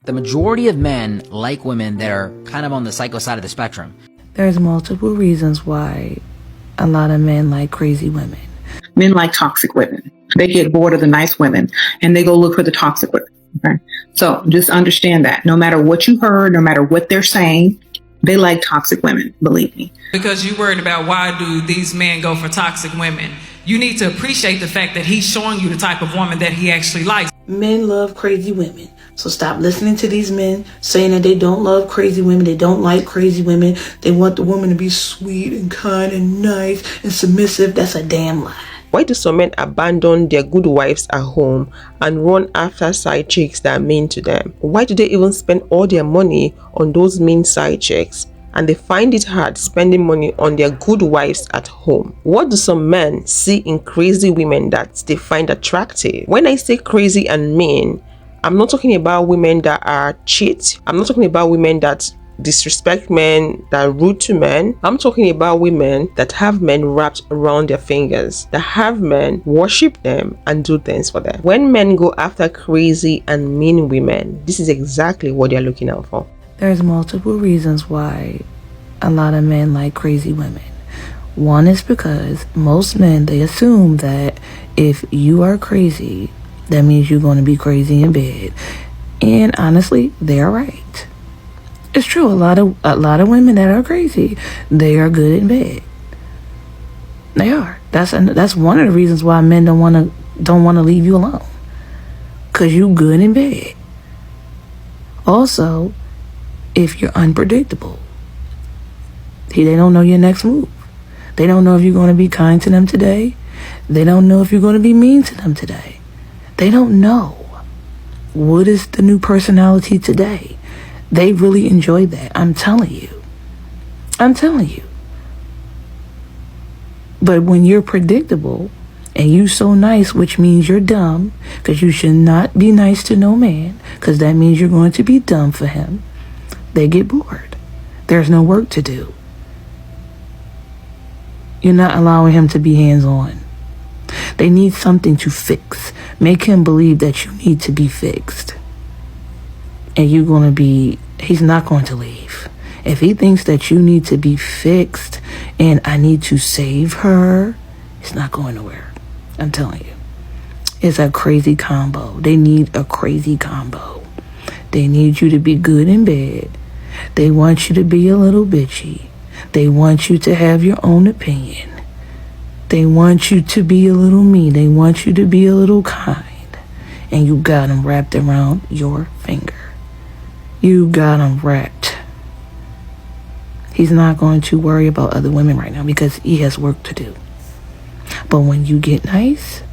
The majority of men like women that are kind of on the psycho side of the spectrum. There's multiple reasons why a lot of men like crazy women. Men like toxic women. They get bored of the nice women and they go look for the toxic women. Okay? So just understand that no matter what you heard, no matter what they're saying, they like toxic women, believe me. Because you're worried about why do these men go for toxic women. You need to appreciate the fact that he's showing you the type of woman that he actually likes. Men love crazy women. So stop listening to these men saying that they don't love crazy women. They don't like crazy women. They want the woman to be sweet and kind and nice and submissive. That's a damn lie. Why do some men abandon their good wives at home and run after side chicks that are mean to them? Why do they even spend all their money on those mean side chicks? And they find it hard spending money on their good wives at home. What do some men see in crazy women that they find attractive? When I say crazy and mean, I'm not talking about women that are cheat. I'm not talking about women that disrespect men, that are rude to men. I'm talking about women that have men wrapped around their fingers, that have men worship them and do things for them. When men go after crazy and mean women, this is exactly what they're looking out for. There's multiple reasons why a lot of men like crazy women. One is because most men, they assume that if you are crazy, that means you're going to be crazy in bed. And honestly, they're right. It's true. A lot of women that are crazy, they are good in bed. They are. That's one of the reasons why men don't want to leave you alone. 'Cause you good in bed. Also, if you're unpredictable, they don't know your next move. They don't know if you're going to be kind to them today. They don't know if you're going to be mean to them today. They don't know what is the new personality today. They really enjoy that. I'm telling you. But when you're predictable and you so nice, which means you're dumb, because you should not be nice to no man, because that means you're going to be dumb for him. They get bored. There's no work to do. You're not allowing him to be hands-on. They need something to fix. Make him believe that you need to be fixed. And he's not going to leave. If he thinks that you need to be fixed and I need to save her, it's not going nowhere. I'm telling you. It's a crazy combo. They need a crazy combo. They need you to be good in bed. They want you to be a little bitchy. They want you to have your own opinion. They want you to be a little mean. They want you to be a little kind. And you got them wrapped around your finger. You got them wrapped. He's not going to worry about other women right now because he has work to do. But when you get nice,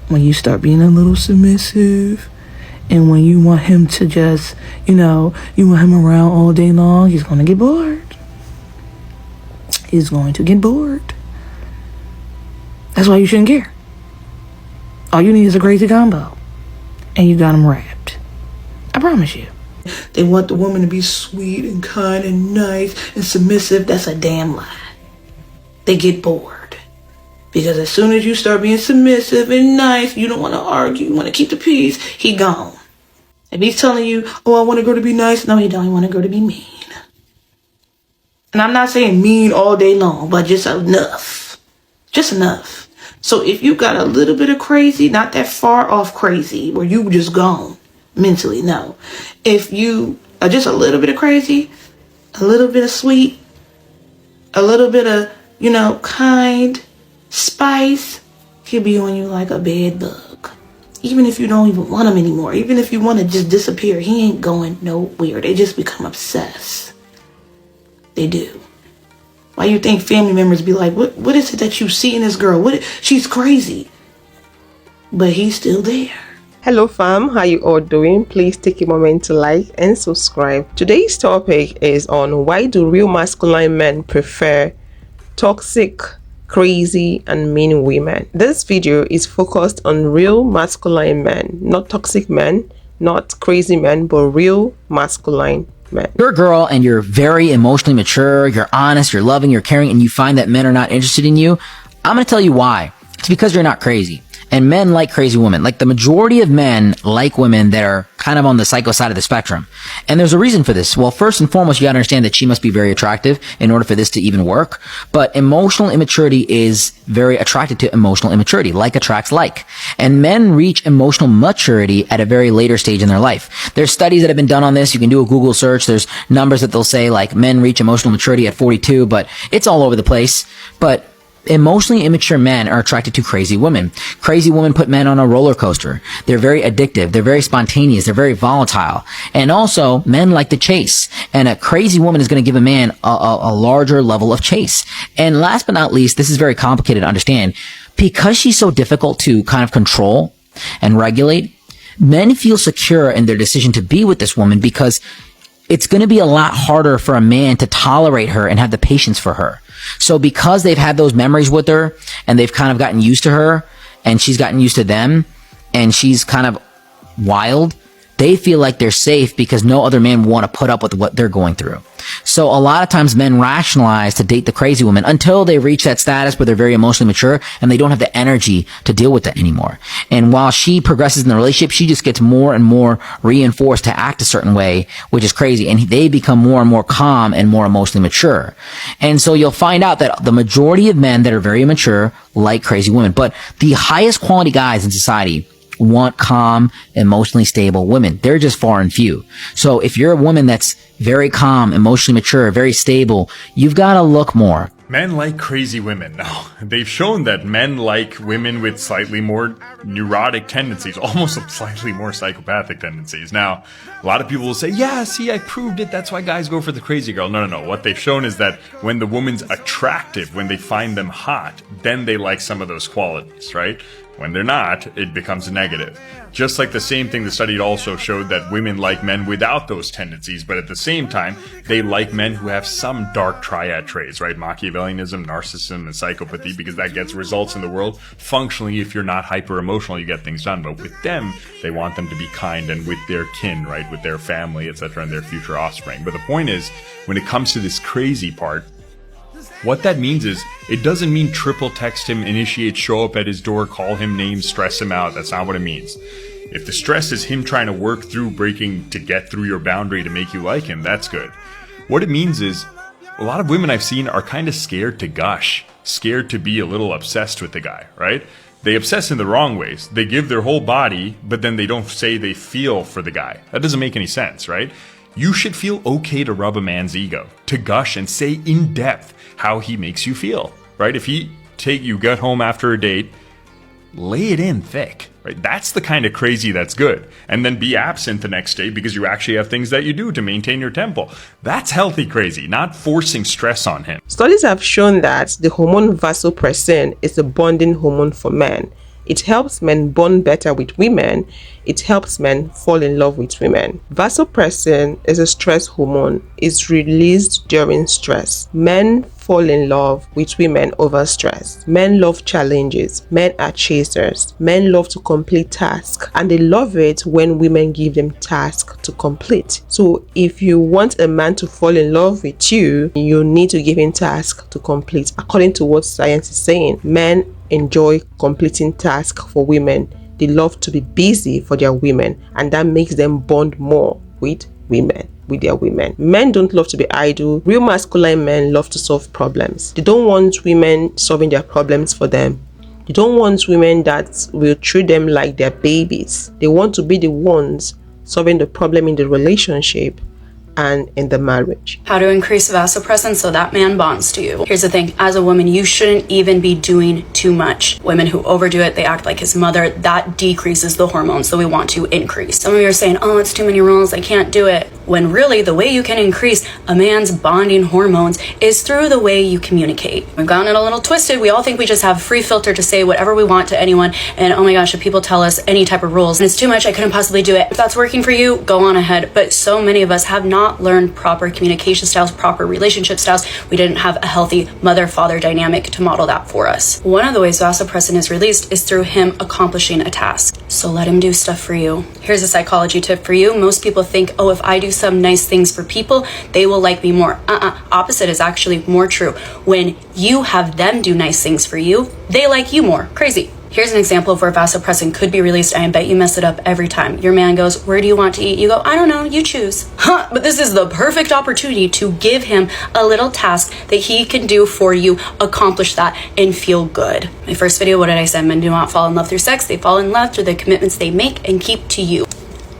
when you start being a little submissive, and when you want him to just, you want him around all day long, he's going to get bored. He's going to get bored. That's why you shouldn't care. All you need is a crazy combo. And you got him wrapped. I promise you. They want the woman to be sweet and kind and nice and submissive. That's a damn lie. They get bored. Because as soon as you start being submissive and nice, you don't want to argue, you want to keep the peace, he gone. If he's telling you, oh, I want a girl to be nice, no, he don't. He want a girl to be mean. And I'm not saying mean all day long, but just enough. Just enough. So if you got a little bit of crazy, not that far off crazy, where you just gone mentally, no. If you are just a little bit of crazy, a little bit of sweet, a little bit of, kind, spice, he'll be on you like a bed bug. Even if you don't even want him anymore, even if you want to just disappear, he ain't going nowhere. They just become obsessed. They do. Why you think family members be like, what is it that you see in this girl? She's crazy. But he's still there. Hello fam, how you all doing? Please take a moment to like and subscribe. Today's topic is on why do real masculine men prefer toxic, crazy and mean women. This video is focused on real masculine men, not toxic men, not crazy men, but real masculine men. You're a girl and you're very emotionally mature, you're honest, you're loving, you're caring, and you find that men are not interested in you. I'm going to tell you why. It's because you're not crazy. And men like crazy women. Like the majority of men like women that are kind of on the psycho side of the spectrum. And there's a reason for this. Well, first and foremost, you gotta understand that she must be very attractive in order for this to even work. But emotional immaturity is very attracted to emotional immaturity. Like attracts like. And men reach emotional maturity at a very later stage in their life. There's studies that have been done on this. You can do a Google search. There's numbers that they'll say like men reach emotional maturity at 42, but it's all over the place. But emotionally immature men are attracted to crazy women. Crazy women put men on a roller coaster. They're very addictive. They're very spontaneous. They're very volatile. And also, men like to chase. And a crazy woman is going to give a man a larger level of chase. And last but not least, this is very complicated to understand. Because she's so difficult to kind of control and regulate, men feel secure in their decision to be with this woman because it's going to be a lot harder for a man to tolerate her and have the patience for her. So because they've had those memories with her and they've kind of gotten used to her and she's gotten used to them and she's kind of wild, they feel like they're safe because no other man will want to put up with what they're going through. So a lot of times men rationalize to date the crazy woman until they reach that status where they're very emotionally mature and they don't have the energy to deal with that anymore. And while she progresses in the relationship, she just gets more and more reinforced to act a certain way, which is crazy. And they become more and more calm and more emotionally mature. And so you'll find out that the majority of men that are very immature like crazy women, but the highest quality guys in society want calm, emotionally stable women. They're just far and few. So if you're a woman that's very calm, emotionally mature, very stable, you've got to look more. Men like crazy women. Now, they've shown that men like women with slightly more neurotic tendencies, almost slightly more psychopathic tendencies. Now, a lot of people will say, yeah, see, I proved it. That's why guys go for the crazy girl. No. What they've shown is that when the woman's attractive, when they find them hot, then they like some of those qualities, right? When they're not, it becomes negative. Just like the same thing, the study also showed that women like men without those tendencies, but at the same time, they like men who have some dark triad traits, right? Machiavellianism, narcissism, and psychopathy, because that gets results in the world. Functionally, if you're not hyper emotional, you get things done. But with them, they want them to be kind and with their kin, right? With their family, etc., and their future offspring. But the point is, when it comes to this crazy part, what that means is, it doesn't mean triple text him, initiate, show up at his door, call him names, stress him out. That's not what it means. If the stress is him trying to work through breaking to get through your boundary to make you like him, that's good. What it means is, a lot of women I've seen are kind of scared to gush, scared to be a little obsessed with the guy, right? They obsess in the wrong ways. They give their whole body, but then they don't say they feel for the guy. That doesn't make any sense, right? You should feel okay to rub a man's ego, to gush and say in depth how he makes you feel, right? If you get home after a date, lay it in thick, right? That's the kind of crazy that's good. And then be absent the next day because you actually have things that you do to maintain your tempo. That's healthy crazy, not forcing stress on him. Studies have shown that the hormone vasopressin is a bonding hormone for men. It helps men bond better with women. It helps men fall in love with women. Vasopressin is a stress hormone. It's released during stress. Men fall in love with women over stress. Men love challenges. Men are chasers. Men love to complete tasks, and they love it when women give them tasks to complete. So if you want a man to fall in love with you, you need to give him tasks to complete. According to what science is saying, men enjoy completing tasks for women. They love to be busy for their women, and that makes them bond more with women, with their women. Men don't love to be idle. Real masculine men love to solve problems. They don't want women solving their problems for them. They don't want women that will treat them like their babies. They want to be the ones solving the problem in the relationship and in the marriage. How to increase vasopressin so that man bonds to you. Here's the thing, as a woman, you shouldn't even be doing too much. Women who overdo it, they act like his mother, that decreases the hormones that we want to increase. Some of you are saying, oh, it's too many rules, I can't do it. When really the way you can increase a man's bonding hormones is through the way you communicate. We've gotten it a little twisted. We all think we just have free filter to say whatever we want to anyone. And oh my gosh, if people tell us any type of rules and it's too much, I couldn't possibly do it. If that's working for you, go on ahead. But so many of us have not learned proper communication styles, proper relationship styles. We didn't have a healthy mother-father dynamic to model that for us. One of the ways vasopressin is released is through him accomplishing a task. So let him do stuff for you. Here's a psychology tip for you. Most people think, oh, if I do some nice things for people, they will like me more. Opposite is actually more true. When you have them do nice things for you, they like you more. Crazy. Here's an example of where vasopressin could be released. I bet you mess it up every time. Your man goes, where do you want to eat? You go, I don't know, you choose. Huh, but this is the perfect opportunity to give him a little task that he can do for you, accomplish that, and feel good. My first video, what did I say? Men do not fall in love through sex. They fall in love through the commitments they make and keep to you.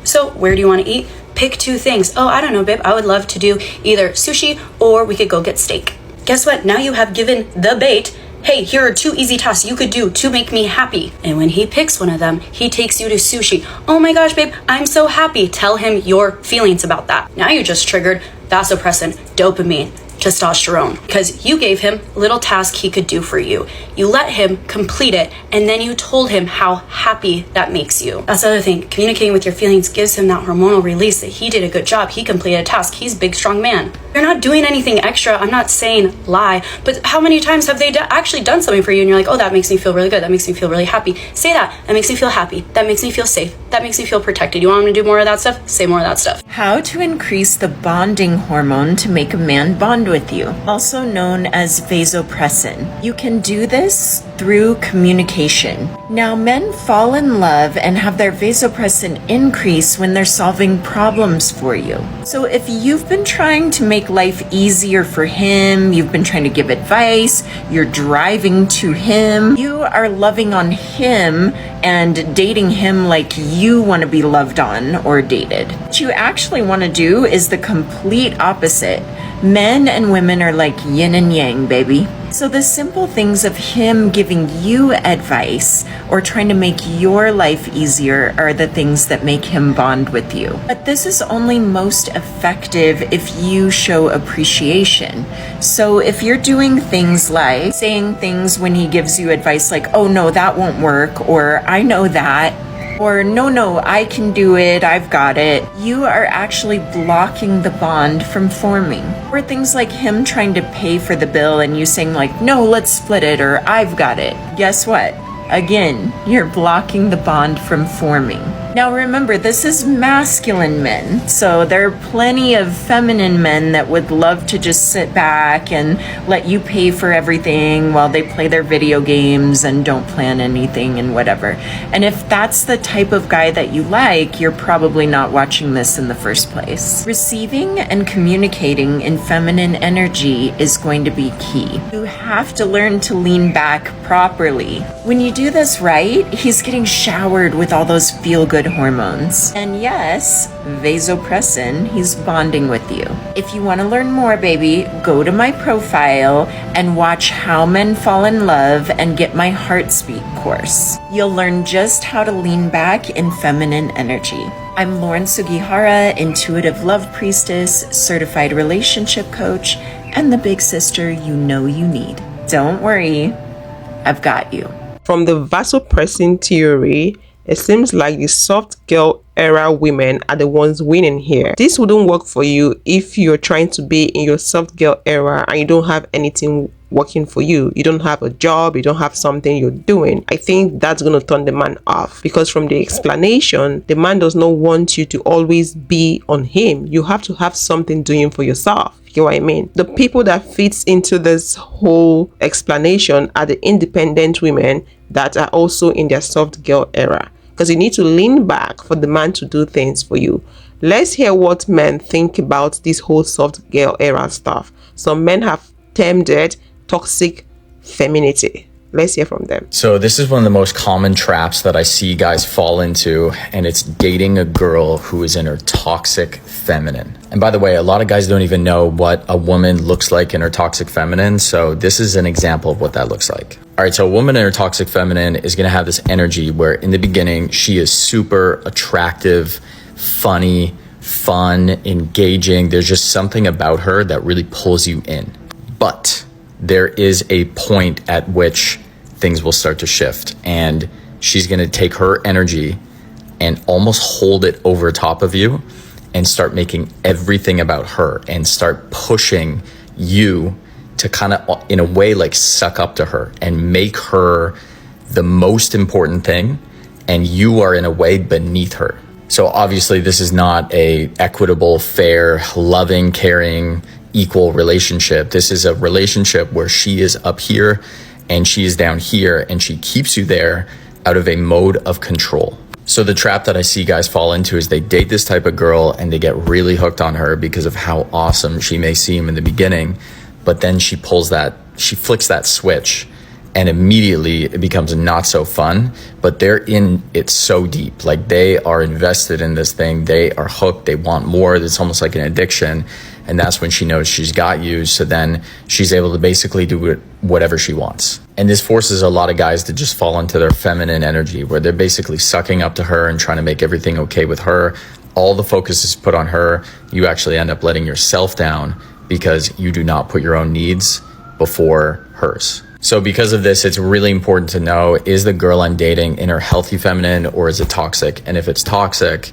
So where do you want to eat? Pick 2 things. Oh, I don't know, babe. I would love to do either sushi or we could go get steak. Guess what? Now you have given the bait. Hey, here are 2 easy tasks you could do to make me happy. And when he picks one of them, he takes you to sushi. Oh my gosh, babe, I'm so happy. Tell him your feelings about that. Now you just triggered vasopressin, dopamine, testosterone, because you gave him a little task he could do for you. You let him complete it, and then you told him how happy that makes you. That's the other thing. Communicating with your feelings gives him that hormonal release that he did a good job. He completed a task. He's a big, strong man. You're not doing anything extra. I'm not saying lie, but how many times have they actually done something for you and you're like, oh, that makes me feel really good. That makes me feel really happy. Say that. That makes me feel happy. That makes me feel safe. That makes me feel protected. You want him to do more of that stuff? Say more of that stuff. How to increase the bonding hormone to make a man bond with you, also known as vasopressin. You can do this through communication. Now, men fall in love and have their vasopressin increase when they're solving problems for you. So if you've been trying to make life easier for him, you've been trying to give advice, you're driving to him, you are loving on him and dating him like you want to be loved on or dated. What you actually want to do is the complete opposite. Men and women are like yin and yang, baby. So the simple things of him giving you advice or trying to make your life easier are the things that make him bond with you. But this is only most effective if you show appreciation. So if you're doing things like saying things when he gives you advice like, oh no, that won't work, or I know that, or no, I can do it, I've got it, you are actually blocking the bond from forming. Or things like him trying to pay for the bill and you saying like, no, let's split it, or I've got it. Guess what? Again, you're blocking the bond from forming. Now remember, this is masculine men, so there are plenty of feminine men that would love to just sit back and let you pay for everything while they play their video games and don't plan anything and whatever. And if that's the type of guy that you like, you're probably not watching this in the first place. Receiving and communicating in feminine energy is going to be key. You have to learn to lean back properly. When you do this right, he's getting showered with all those feel-good hormones. And yes, vasopressin, he's bonding with you. If you want to learn more, baby, go to my profile and watch How Men Fall in Love and get my Heart Speak course. You'll learn just how to lean back in feminine energy. I'm Lauren Sugihara, intuitive love priestess, certified relationship coach, and the big sister you know you need. Don't worry, I've got you. From the vasopressin theory, it seems like the soft girl era women are the ones winning here. This wouldn't work for you if you're trying to be in your soft girl era and you don't have anything working for you. You don't have a job, you don't have something you're doing. I think that's going to turn the man off, because from the explanation, the man does not want you to always be on him. You have to have something doing for yourself. You know what I mean? The people that fits into this whole explanation are the independent women that are also in their soft girl era, because you need to lean back for the man to do things for you. Let's hear what men think about this whole soft girl era stuff. Some men have termed it toxic femininity. Let's hear from them. So this is one of the most common traps that I see guys fall into, and it's dating a girl who is in her toxic feminine. And by the way, a lot of guys don't even know what a woman looks like in her toxic feminine. So this is an example of what that looks like. All right, so a woman in her toxic feminine is going to have this energy where in the beginning, she is super attractive, funny, fun, engaging. There's just something about her that really pulls you in. But there is a point at which things will start to shift, and she's going to take her energy and almost hold it over top of you and start making everything about her and start pushing you to kind of, in a way, like suck up to her and make her the most important thing, and you are in a way beneath her. So obviously this is not a equitable, fair, loving, caring, equal relationship. This is a relationship where she is up here and she is down here, and she keeps you there out of a mode of control. So the trap that I see guys fall into is they date this type of girl and they get really hooked on her because of how awesome she may seem in the beginning, but then she flicks that switch and immediately it becomes not so fun, but they're in it so deep. Like they are invested in this thing. They are hooked. They want more. It's almost like an addiction. And that's when she knows she's got you. So then she's able to basically do whatever she wants. And this forces a lot of guys to just fall into their feminine energy where they're basically sucking up to her and trying to make everything okay with her. All the focus is put on her. You actually end up letting yourself down because you do not put your own needs before hers. So because of this, it's really important to know, is the girl I'm dating in her healthy feminine or is it toxic? And if it's toxic,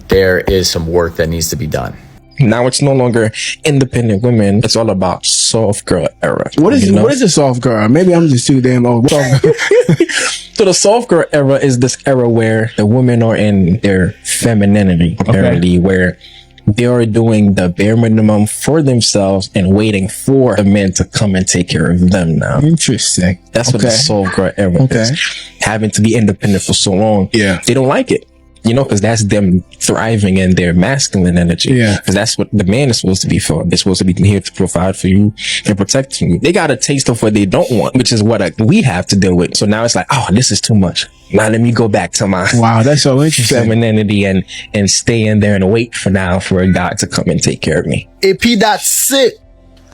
there is some work that needs to be done. Now it's no longer independent women. It's all about soft girl era. What is the soft girl? Maybe I'm just too damn old. So the soft girl era is this era where the women are in their femininity, apparently, where they are doing the bare minimum for themselves and waiting for the men to come and take care of them now. Interesting. That's what the soft girl era is. Having to be independent for so long. Yeah. They don't like it. You know, because that's them thriving in their masculine energy. Yeah. Because that's what the man is supposed to be for. They're supposed to be here to provide for you and protect you. They got a taste of what they don't want, which is what we have to deal with. So now it's like, oh, this is too much. Now let me go back to my that's so interesting. Femininity and stay in there and wait for a guy to come and take care of me. That's it.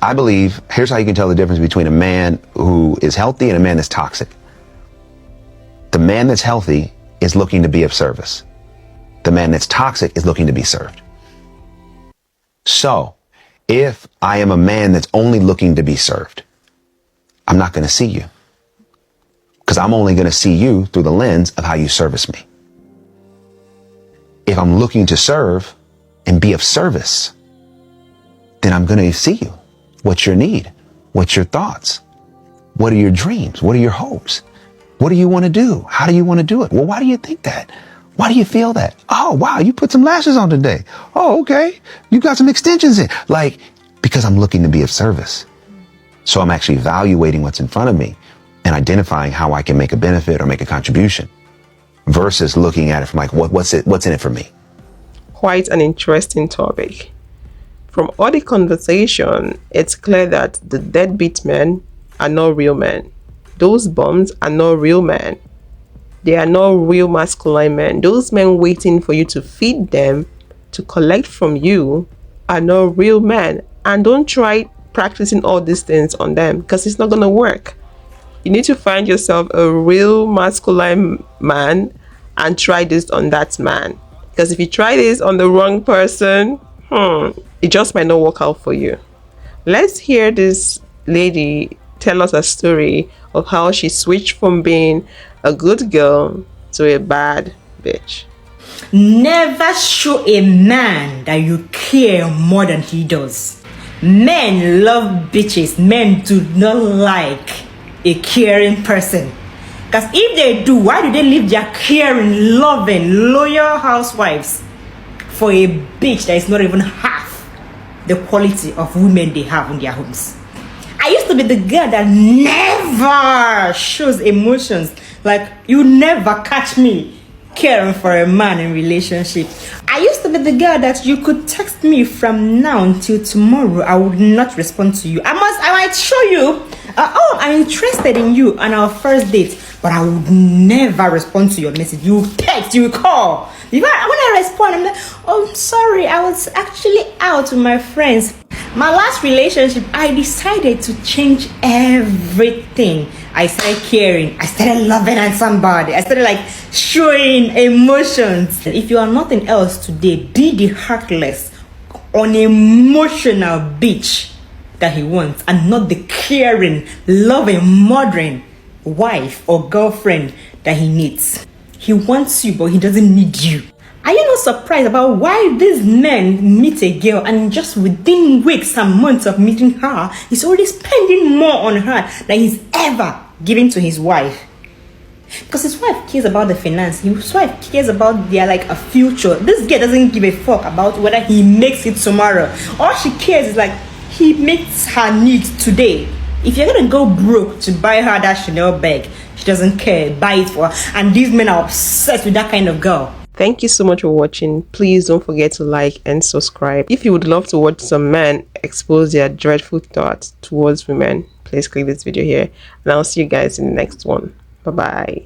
I believe, here's how you can tell the difference between a man who is healthy and a man that's toxic. The man that's healthy is looking to be of service. The man that's toxic is looking to be served. So, if I am a man that's only looking to be served, I'm not going to see you. Because I'm only going to see you through the lens of how you service me. If I'm looking to serve and be of service, then I'm going to see you. What's your need? What's your thoughts? What are your dreams? What are your hopes? What do you want to do? How do you want to do it? Well, why do you think that? Why do you feel that? Oh, wow, you put some lashes on today. Oh, okay. You got some extensions in. Because I'm looking to be of service. So I'm actually evaluating what's in front of me and identifying how I can make a benefit or make a contribution versus looking at it from what's in it for me? Quite an interesting topic. From all the conversation, it's clear that the deadbeat men are not real men. Those bums are not real men. They are not real masculine men. Those men waiting for you to feed them, to collect from you, are not real men. And don't try practicing all these things on them because it's not going to work. You need to find yourself a real masculine man and try this on that man. Because if you try this on the wrong person, it just might not work out for you. Let's hear this lady tell us a story of how she switched from being a good girl to a bad bitch. Never show a man that you care more than he does. Men love bitches. Men do not like a caring person. Because if they do, why do they leave their caring, loving, loyal housewives for a bitch that is not even half the quality of women they have in their homes? I used to be the girl that never shows emotions. Like, you never catch me caring for a man in relationship. I used to be the girl that you could text me from now until tomorrow. I would not respond to you. I might show you, I'm interested in you on our first date, but I would never respond to your message. You text, you call. When I respond, I'm like, oh, I'm sorry, I was actually out with my friends. My last relationship, I decided to change everything. I started caring. I started loving on somebody. I started showing emotions. If you are nothing else today, be the heartless, unemotional bitch that he wants, and not the caring, loving, mothering wife or girlfriend that he needs. He wants you, but he doesn't need you. Are you not surprised about why these men meet a girl and just within weeks and months of meeting her, he's already spending more on her than he's ever giving to his wife? Because his wife cares about the finance. His wife cares about their a future. This girl doesn't give a fuck about whether he makes it tomorrow. All she cares is he meets her needs today. If you're gonna go broke to buy her that Chanel bag, She doesn't care. Buy it for her. And these men are obsessed with that kind of girl. Thank you so much for watching. Please don't forget to like and subscribe. If you would love to watch some men expose their dreadful thoughts towards women, please click this video here. And I'll see you guys in the next one. Bye bye.